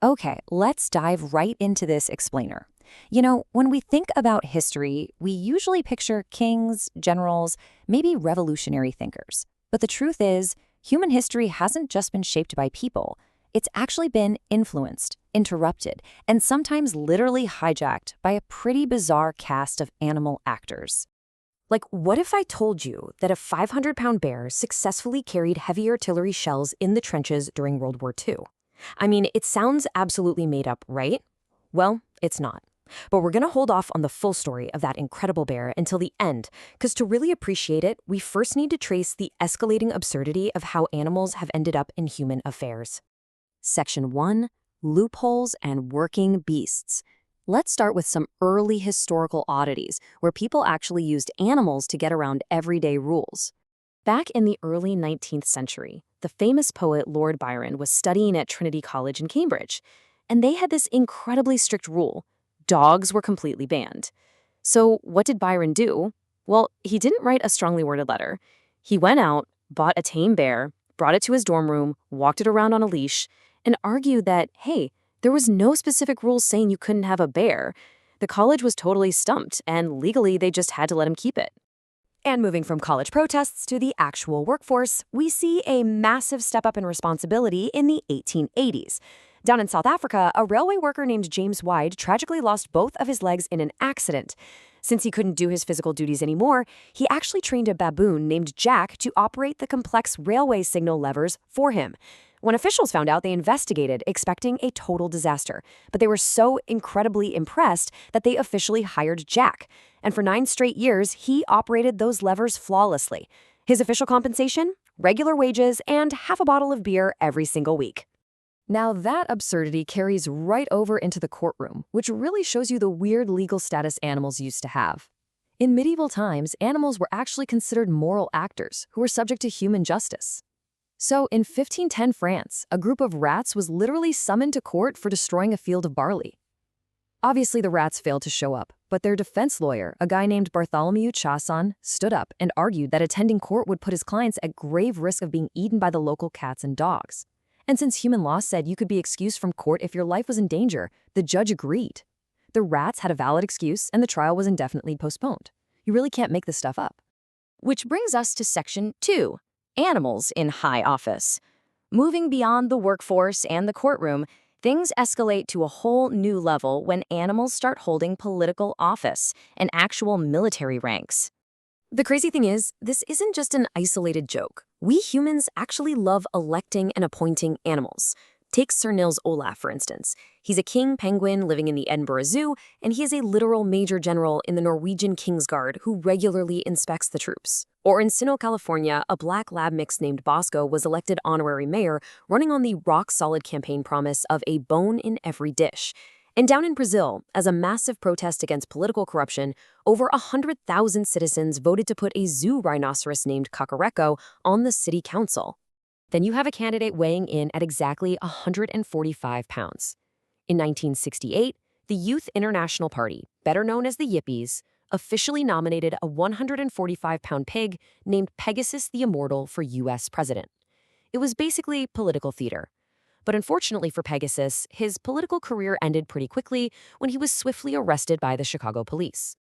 Okay, let's dive right into this explainer. When we think about history, we usually picture kings, generals, maybe revolutionary thinkers. But the truth is, human history hasn't just been shaped by people. It's actually been influenced, interrupted, and sometimes literally hijacked by a pretty bizarre cast of animal actors. Like, what if I told you that a 500-pound bear successfully carried heavy artillery shells in the trenches during World War II? I mean, it sounds absolutely made up, right? Well, it's not. But we're going to hold off on the full story of that incredible bear until the end, because to really appreciate it, we first need to trace the escalating absurdity of how animals have ended up in human affairs. Section 1, Loopholes and Working Beasts. Let's start with some early historical oddities where people actually used animals to get around everyday rules. Back in the early 19th century, the famous poet Lord Byron was studying at Trinity College in Cambridge, and they had this incredibly strict rule. Dogs were completely banned. So what did Byron do? Well, he didn't write a strongly worded letter. He went out, bought a tame bear, brought it to his dorm room, walked it around on a leash, and argued that, hey, there was no specific rules saying you couldn't have a bear. The college was totally stumped, and legally they just had to let him keep it. And moving from college protests to the actual workforce, we see a massive step up in responsibility in the 1880s. Down in South Africa, a railway worker named James Wide tragically lost both of his legs in an accident. Since he couldn't do his physical duties anymore, he actually trained a baboon named Jack to operate the complex railway signal levers for him. When officials found out, they investigated, expecting a total disaster. But they were so incredibly impressed that they officially hired Jack. And for 9 straight years, he operated those levers flawlessly. His official compensation? Regular wages and half a bottle of beer every single week. Now that absurdity carries right over into the courtroom, which really shows you the weird legal status animals used to have. In medieval times, animals were actually considered moral actors who were subject to human justice. So in 1510 France, a group of rats was literally summoned to court for destroying a field of barley. Obviously, the rats failed to show up, but their defense lawyer, a guy named Bartholomew Chasson, stood up and argued that attending court would put his clients at grave risk of being eaten by the local cats and dogs. And since human law said you could be excused from court if your life was in danger, the judge agreed. The rats had a valid excuse, and the trial was indefinitely postponed. You really can't make this stuff up. Which brings us to Section 2, Animals in High Office. Moving beyond the workforce and the courtroom, things escalate to a whole new level when animals start holding political office and actual military ranks. The crazy thing is, this isn't just an isolated joke. We humans actually love electing and appointing animals. Take Sir Nils Olaf, for instance. He's a king penguin living in the Edinburgh Zoo, and he is a literal major general in the Norwegian Kingsguard who regularly inspects the troops. Or in Sino, California, a black lab mix named Bosco was elected honorary mayor, running on the rock-solid campaign promise of a bone in every dish. And down in Brazil, as a massive protest against political corruption, over 100,000 citizens voted to put a zoo rhinoceros named Cacareco on the city council. Then you have a candidate weighing in at exactly 145 pounds. In 1968, the Youth International Party, better known as the Yippies, officially nominated a 145-pound pig named Pegasus the Immortal for U.S. president. It was basically political theater. But unfortunately for Pegasus, his political career ended pretty quickly when he was swiftly arrested by the Chicago police.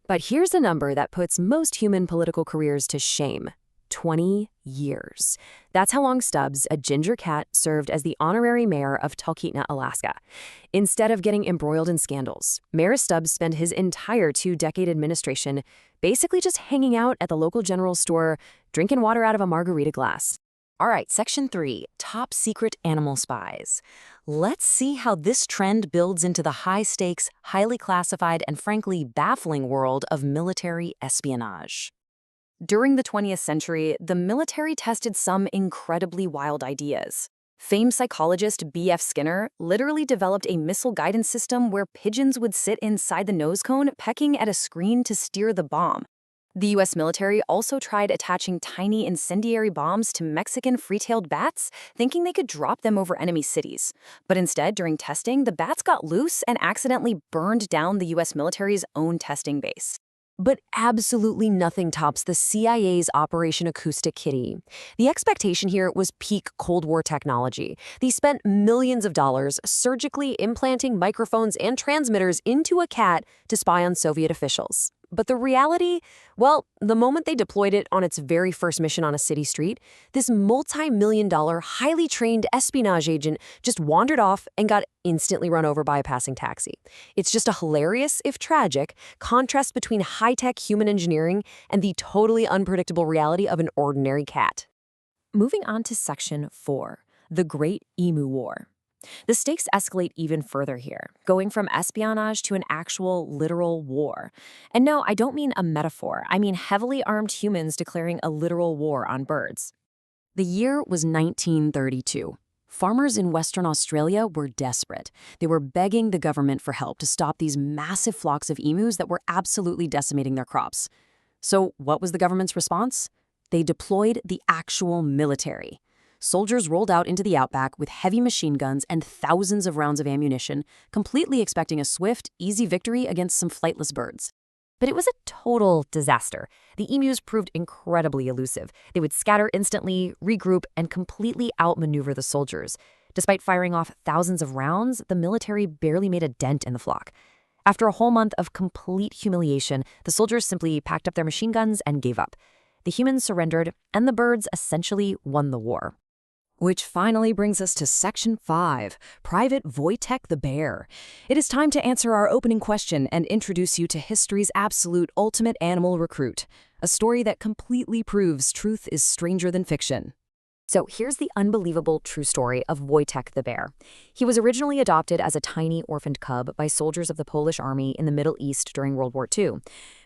But here's a number that puts most human political careers to shame. 20 years. That's how long Stubbs, a ginger cat, served as the honorary mayor of Talkeetna, Alaska. Instead of getting embroiled in scandals, Mayor Stubbs spent his entire 2-decade administration basically just hanging out at the local general store, drinking water out of a margarita glass. All right, Section 3, Top Secret Animal Spies. Let's see how this trend builds into the high-stakes, highly classified, and frankly baffling world of military espionage. During the 20th century, the military tested some incredibly wild ideas. Famed psychologist B.F. Skinner literally developed a missile guidance system where pigeons would sit inside the nose cone pecking at a screen to steer the bomb. The U.S. military also tried attaching tiny incendiary bombs to Mexican free-tailed bats, thinking they could drop them over enemy cities. But instead, during testing, the bats got loose and accidentally burned down the U.S. military's own testing base. But absolutely nothing tops the CIA's Operation Acoustic Kitty. The expectation here was peak Cold War technology. They spent millions of dollars surgically implanting microphones and transmitters into a cat to spy on Soviet officials. But the reality? Well, the moment they deployed it on its very first mission on a city street, this multi-million-dollar, highly trained espionage agent just wandered off and got instantly run over by a passing taxi. It's just a hilarious, if tragic, contrast between high-tech human engineering and the totally unpredictable reality of an ordinary cat. Moving on to Section 4, the Great Emu War. The stakes escalate even further here, going from espionage to an actual, literal war. And no, I don't mean a metaphor. I mean heavily armed humans declaring a literal war on birds. The year was 1932. Farmers in Western Australia were desperate. They were begging the government for help to stop these massive flocks of emus that were absolutely decimating their crops. So what was the government's response? They deployed the actual military. Soldiers rolled out into the outback with heavy machine guns and thousands of rounds of ammunition, completely expecting a swift, easy victory against some flightless birds. But it was a total disaster. The emus proved incredibly elusive. They would scatter instantly, regroup, and completely outmaneuver the soldiers. Despite firing off thousands of rounds, the military barely made a dent in the flock. After a whole month of complete humiliation, the soldiers simply packed up their machine guns and gave up. The humans surrendered, and the birds essentially won the war. Which finally brings us to Section 5, Private Wojtek the Bear. It is time to answer our opening question and introduce you to history's absolute ultimate animal recruit, a story that completely proves truth is stranger than fiction. So here's the unbelievable true story of Wojtek the Bear. He was originally adopted as a tiny orphaned cub by soldiers of the Polish army in the Middle East during World War II.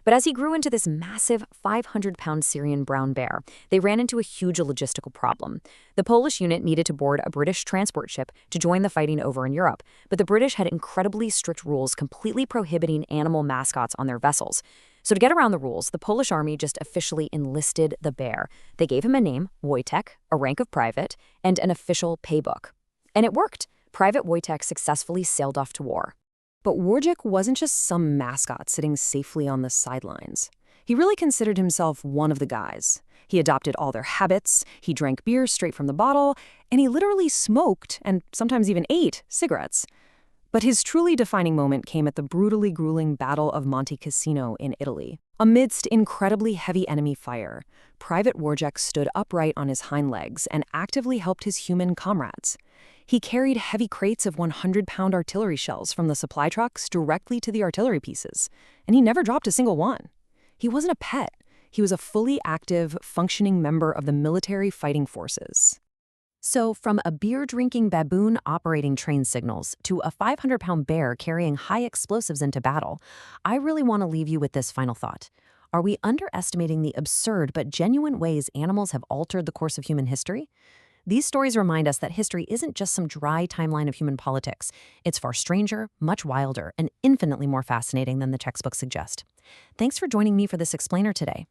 But as he grew into this massive 500-pound Syrian brown bear, they ran into a huge logistical problem. The Polish unit needed to board a British transport ship to join the fighting over in Europe, but the British had incredibly strict rules completely prohibiting animal mascots on their vessels. So to get around the rules, the Polish army just officially enlisted the bear. They gave him a name, Wojtek, a rank of private, and an official paybook. And it worked. Private Wojtek successfully sailed off to war. But Wojtek wasn't just some mascot sitting safely on the sidelines. He really considered himself one of the guys. He adopted all their habits, he drank beer straight from the bottle, and he literally smoked, and sometimes even ate, cigarettes. But his truly defining moment came at the brutally grueling Battle of Monte Cassino in Italy. Amidst incredibly heavy enemy fire, Private Wojtek stood upright on his hind legs and actively helped his human comrades. He carried heavy crates of 100-pound artillery shells from the supply trucks directly to the artillery pieces, and he never dropped a single one. He wasn't a pet. He was a fully active, functioning member of the military fighting forces. So from a beer-drinking baboon operating train signals to a 500-pound bear carrying high explosives into battle, I really want to leave you with this final thought. Are we underestimating the absurd but genuine ways animals have altered the course of human history? These stories remind us that history isn't just some dry timeline of human politics. It's far stranger, much wilder, and infinitely more fascinating than the textbooks suggest. Thanks for joining me for this explainer today.